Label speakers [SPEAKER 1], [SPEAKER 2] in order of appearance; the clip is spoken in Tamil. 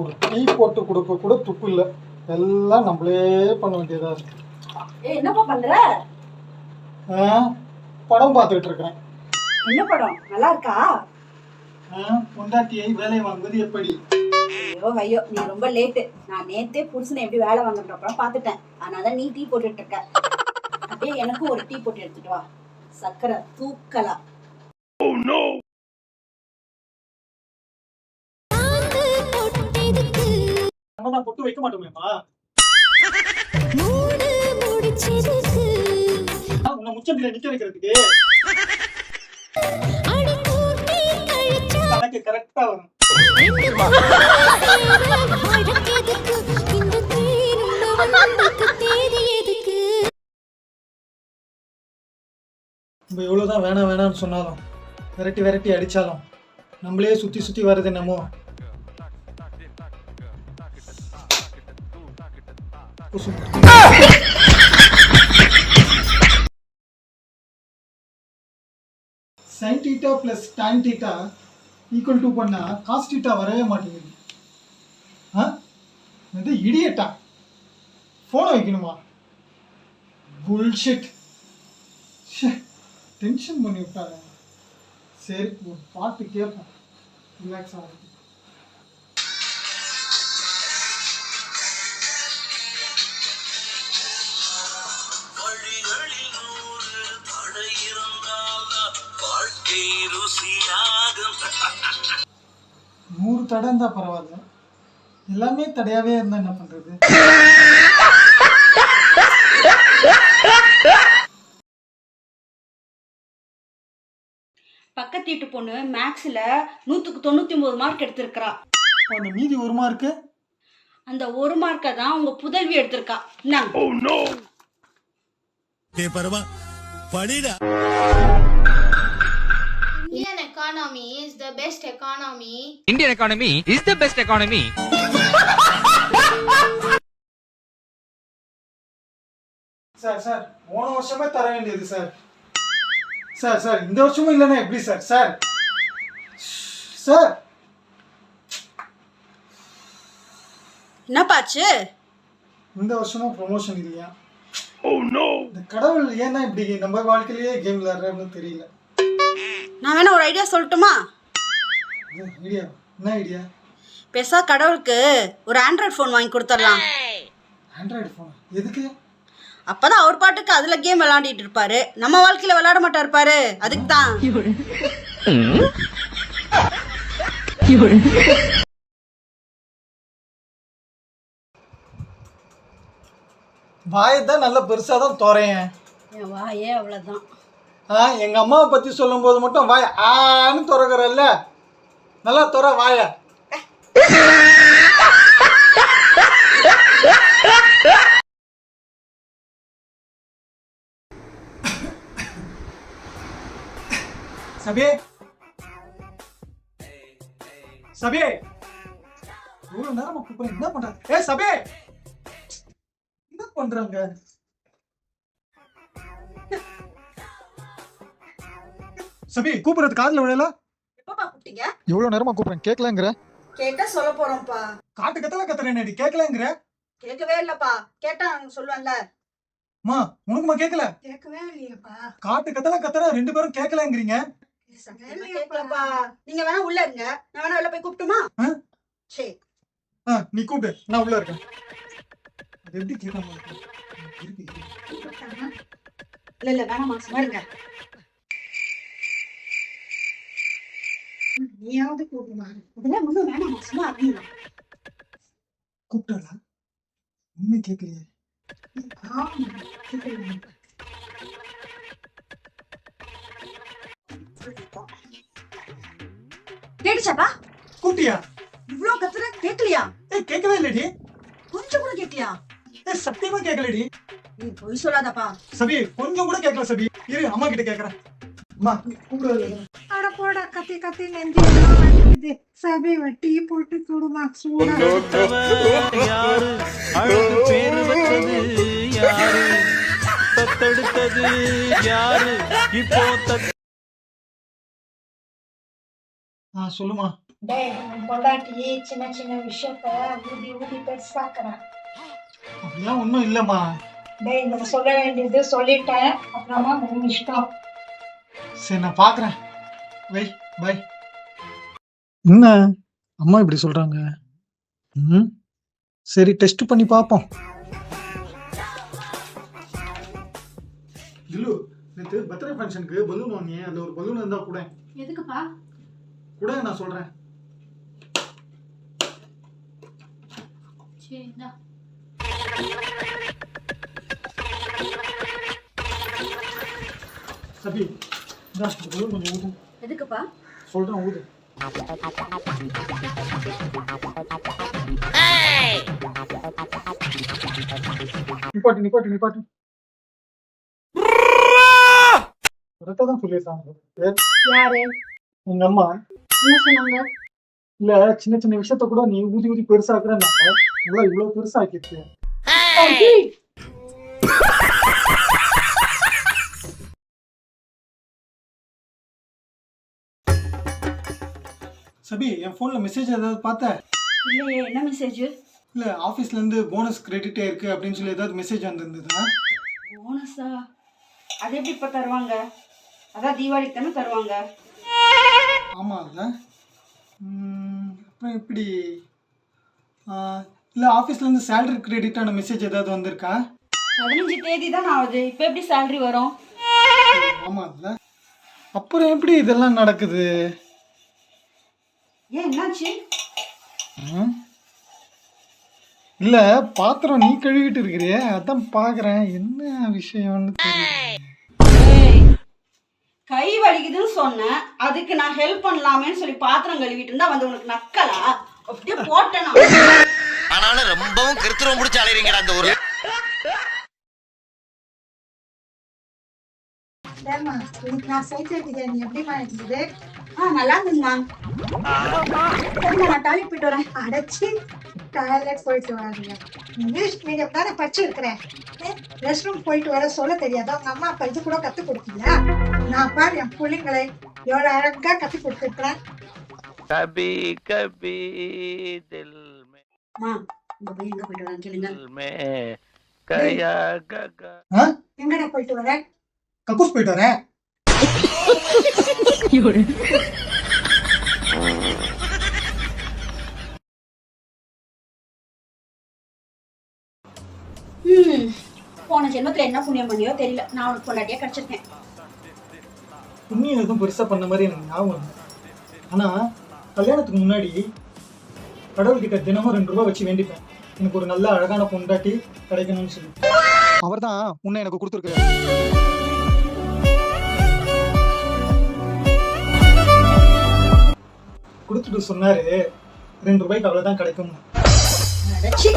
[SPEAKER 1] ஒரு டீ போட்டு கொடுக்க கூட துப்பு இல்லை, எல்லாம் நம்மளே பண்ண வேண்டியதா இருக்கு.
[SPEAKER 2] என்னப்பா பண்ற?
[SPEAKER 1] படம் பார்த்துக்கிட்டு இருக்கிறேன்.
[SPEAKER 2] என்ன படம்? நல்லா இருக்கா?
[SPEAKER 1] பொண்டாட்டியை வேலை வாங்குவது எப்படி.
[SPEAKER 2] ஐயோ ஐயோ, நீ ரொம்ப லேட்டு. நான் நேத்தே புருஷனை எப்படி வேலை வாங்குற படம் பார்த்துட்டேன். அதனாலதான் நீ டீ போட்டுட்டு இருக்க. அப்படியே எனக்கும் ஒரு டீ போட்டு எடுத்துட்டு வா, சக்கரை தூக்கலாம்.
[SPEAKER 1] நம்ம பொட்டு வைக்க மாட்டோமேப்பா. உன்னை முச்சந்தில நிக்க வைக்கிறதுக்கு கணக்கு கரெக்டா வரும். நம்ம எவ்வளவுதான் வேணாம் வேணாம்னு சொன்னாலும், விரட்டி விரட்டி அடிச்சாலும் நம்மளே சுத்தி சுத்தி வருது என்னமோ. sin theta plus tan theta equal to பண்ணா cos theta வரவே மாட்டேங்குது. இது இடியட்டா, போன் வைக்கணுமா? புல்ஷிட். டென்ஷன் பண்ணி விட்டாங்க. சரி, ஒரு பாட்டு கேட்போம், ரிலாக்ஸ் ஆகும். நூறு தடை இருந்தா பரவாயில்ல, எல்லாமே தடையாவே இருந்தா என்ன பண்றது?
[SPEAKER 2] பக்கத்து வீட்டு பொண்ணு மேக்ஸ்ல 100க்கு 99 மார்க் எடுத்திருக்கா.
[SPEAKER 1] அந்த மீதி ஒரு மார்க்கு,
[SPEAKER 2] அந்த ஒரு மார்க்கை தான் உங்க புதல்வி எடுத்திருக்கா.
[SPEAKER 3] Indian economy is the best economy.
[SPEAKER 4] Indian economy is the best economy.
[SPEAKER 1] Sir sir, போன வருஷமே தர வேண்டியது சார். சார் சார், இந்த வருஷமும் இல்லைன்னா எப்படி சார்? Sir sir,
[SPEAKER 2] என்னப்பாச்சு?
[SPEAKER 1] இந்த வருஷமும் ப்ரொமோஷன் இல்லையா? இந்த கடவுள் ஏன்னா இப்படி நம்ம வாழ்க்கையிலேயே கேம் விளையாடுறாருன்னு தெரியல.
[SPEAKER 2] நான் வேணா ஒரு ஐடியா சொல்லட்டுமா?
[SPEAKER 1] ஐடியா? என்ன ஐடியா?
[SPEAKER 2] பெருசா கடவுளுக்கு ஒரு ஆண்ட்ராய்டு ஃபோன் வாங்கி கொடுத்துடலாம்.
[SPEAKER 1] ஆண்ட்ராய்டு ஃபோன் எதுக்கு?
[SPEAKER 2] அப்பதான் அவர் பாட்டுக்கு அதுல கேம் விளையாடிட்டு இருப்பாரு, நம்ம வாழ்க்கையில விளையாட மாட்டாரு பாரு, அதுக்கு தான்.
[SPEAKER 1] வாயை தான் நல்ல பெருசா தான் தோறேன்.
[SPEAKER 2] என் வாயே அவ்வளவுதான்.
[SPEAKER 1] எங்க அம்மாவை பத்தி சொல்லும் போது மட்டும் வாய ஆன்னு திறக்கிறல்ல, நல்லா திற வாய. சபே சபே, எவ்வளவு நேரமா கூப்பிடுறேன், என்ன பண்றாங்க? சபே, என்ன பண்றாங்க? சபி, கூப்பிடுறது காதுல விழல.
[SPEAKER 2] எப்பப்பா கூப்பிட்டீங்க?
[SPEAKER 1] எவ்வளவு நேரமா கூப்பிடுறேன், கேட்கலங்கற.
[SPEAKER 2] கேட்டா சொல்ல போறோம்ப்பா.
[SPEAKER 1] காட்டு கத்தல கத்துறேனேடி, கேட்கலங்கற.
[SPEAKER 2] கேட்கவே இல்லப்பா, கேட்டா சொல்லுவேன்ல.
[SPEAKER 1] அம்மா, உனக்குமா கேட்கல?
[SPEAKER 2] கேட்கவே இல்லையப்பா.
[SPEAKER 1] காட்டு கத்தல கத்துற, ரெண்டு பேரும் கேட்கலங்கறீங்க.
[SPEAKER 2] கேட்கலப்பா. நீங்க வேணா உள்ள இருங்க, நான் வேணா வெளிய போய் கூப்பிட்டுமா? சரி.
[SPEAKER 1] நீ கூப்பிடு, நான் உள்ள இருக்கேன். அது எப்படி கேட்காம இருக்கு?
[SPEAKER 2] இல்ல வேணாமா, சும்மா இருங்க. நீயாவது கூப்பிடுமா? இதெல்லாம் ஒண்ணும் வேணாமா, சும்மா இருங்க.
[SPEAKER 1] கூப்பிட்டாளா? உண்மை கேட்கலையே.
[SPEAKER 2] கேட்டுச்சாப்பா?
[SPEAKER 1] கூப்பிட்டியா?
[SPEAKER 2] இவ்வளவு கத்துற கேட்கலையா?
[SPEAKER 1] கேட்கவே இல்லடி.
[SPEAKER 2] கொஞ்சம் கூட கேட்கலையா?
[SPEAKER 1] சத்தியமா கேட்கலடி.
[SPEAKER 2] நீ பொய் சொல்லாதப்பா.
[SPEAKER 1] சபி, கொஞ்சம் கூட கேட்கல சபி. இரு, அம்மா கிட்ட கேக்குறேன். அம்மா கூப்பிடுறது.
[SPEAKER 5] அட போடா, கத்தி கத்தி நெஞ்சு வலிக்குது. சபி வட்டி போட்டு கொடுமா சூடா.
[SPEAKER 6] யாரு அழகு பேரு வச்சது யாரு, தத்தெடுத்தது யாரு, இப்போ
[SPEAKER 1] சொல்லுமா.
[SPEAKER 5] டேய் உன் பொண்டாட்டி சின்ன சின்ன விஷயத்த ஊதி ஊதி பெருசாக்குறான்.
[SPEAKER 1] அப்படிலாம் ஒன்றும் இல்லைம்மா.
[SPEAKER 5] டேய் நம்ம சொல்ல வேண்டியது சொல்லிட்டேன், அப்புறமா உன் இஷ்டம்.
[SPEAKER 1] சரி நான் பார்க்குறேன். வை பை. என்ன அம்மா இப்படி சொல்கிறாங்க? ம் சரி டெஸ்ட் பண்ணி பார்ப்போம். திலு, நேற்று பர்த்டே ஃபங்க்ஷனுக்கு பலூன் வாங்கினேன். அதில் ஒரு பலூன் இருந்தால் கூட
[SPEAKER 2] எதுக்குப்பா?
[SPEAKER 1] கூட நான் சொல்கிறேன்.
[SPEAKER 3] சரி இந்தா.
[SPEAKER 1] சபி இந்த பலூன் கொஞ்சம் ஊது.
[SPEAKER 2] எதுக்குப்பா?
[SPEAKER 1] சொல்கிறேன் ஊது. நிப்பாட்டு நிப்பாட்டு நிப்பாட்டு. கரெக்டாக தான் சொல்லியிருக்காங்க.
[SPEAKER 2] யாரு?
[SPEAKER 1] உங்க அம்மா.
[SPEAKER 2] என்ன சொன்னாங்க?
[SPEAKER 1] இல்ல சின்ன சின்ன விஷயத்த கூட நீ ஊதி ஊதி பெருசாக்குறேன்னாங்க. நல்லா இவ்வளவு பெருசாக்கிட்டு. சபி என் போன்ல மெசேஜ் ஏதாவது பார்த்த?
[SPEAKER 2] இல்லையே, என்ன மெசேஜ்?
[SPEAKER 1] இல்ல ஆபீஸ்ல இருந்து போனஸ் கிரெடிட் ஆயிருக்கு அப்படின்னு சொல்லி ஏதாவது மெசேஜ் வந்திருந்ததா?
[SPEAKER 2] போனஸா? அது எப்படி இப்ப தருவாங்க? அதான் தீபாவளிக்கு தானே தருவாங்க.
[SPEAKER 1] ஆமா இல்ல. அப்புறம் எப்படி? இல்ல ஆபீஸ்ல இருந்து சேலரி கிரெடிட் ஆன மெசேஜ் ஏதாவது வந்திருக்கா?
[SPEAKER 2] 15 தேதி தான் ஆகுது, இப்ப எப்படி சேலரி வரும்?
[SPEAKER 1] ஆமா இல்ல. அப்புறம் எப்படி இதெல்லாம் நடக்குது?
[SPEAKER 2] ஏன் என்னாச்சு?
[SPEAKER 1] இல்ல பாத்திரம் நீ கழுவிட்டு இருக்கிறிய, அதான் பாக்குறேன் என்ன விஷயம்னு தெரியல.
[SPEAKER 2] ஏய், கை வலிக்குதுன்னு சொன்னேன், அதுக்கு நான் ஹெல்ப் பண்ணலாமேன்னு சொல்லி பாத்திரம் கழுவிட்டு இருந்தா வந்து உனக்கு நக்கலா? அப்படியே போட்டேனா?
[SPEAKER 7] ஆனாலும் ரொம்பவும் கிருத்திரம் முடிச்சு அலையறீங்கடா அந்த ஊர்ல.
[SPEAKER 5] ஏம்மா, இன்னைக்கு நான் செய்த பிரியாணி எப்படிமா இருந்தது?
[SPEAKER 2] நல்லா இருந்துங்கம்மா. சரிம்மா, நான் டாய்லெட் போயிட்டு வரேன்.
[SPEAKER 5] அடைச்சி டாய்லெட் போயிட்டு வரீங்க. இங்கிலீஷ் மீடியம் தானே படிச்சிருக்கிறேன். ரெஸ்ட் ரூம் போயிட்டு வர சொல்ல தெரியாதா? உங்க அம்மா அப்பா இது கூட கத்து கொடுத்தீங்களா? நான் பாரு என் பிள்ளைங்களை எவ்வளவு அழகா கத்து கொடுத்துருக்கிறேன்.
[SPEAKER 6] கபி கபி தில்
[SPEAKER 2] அம்மா, உங்க போய் எங்க போயிட்டு வரேன் கேளுங்க.
[SPEAKER 6] மே கயா ககா.
[SPEAKER 5] எங்கடா போயிட்டு வர?
[SPEAKER 1] கக்கூஸ் போயிட்டு வரேன்.
[SPEAKER 2] போன ஜென்மத்துல என்ன புண்ணியம் பண்ணியோ தெரியல, நான் உனக்கு பொண்டாட்டியா கிடைச்சிருக்கேன்.
[SPEAKER 1] புண்ணியம் எதுவும் பெருசா பண்ண மாதிரி எனக்கு ஞாபகம் இல்லை. ஆனா கல்யாணத்துக்கு முன்னாடி கடவுள்கிட்ட தினமும் 2 ரூபாய் வச்சு வேண்டிப்பேன், எனக்கு ஒரு நல்ல அழகான பொண்டாட்டி கிடைக்கணும்னு சொல்லி. அவர் தான் உன்னை எனக்கு கொடுத்துருக்காரு. கொடுத்துட்டு சொன்னாரு 2 ரூபாய்க்கு அவ்வளவுதான் கிடைக்கும்.
[SPEAKER 2] அடச்சி.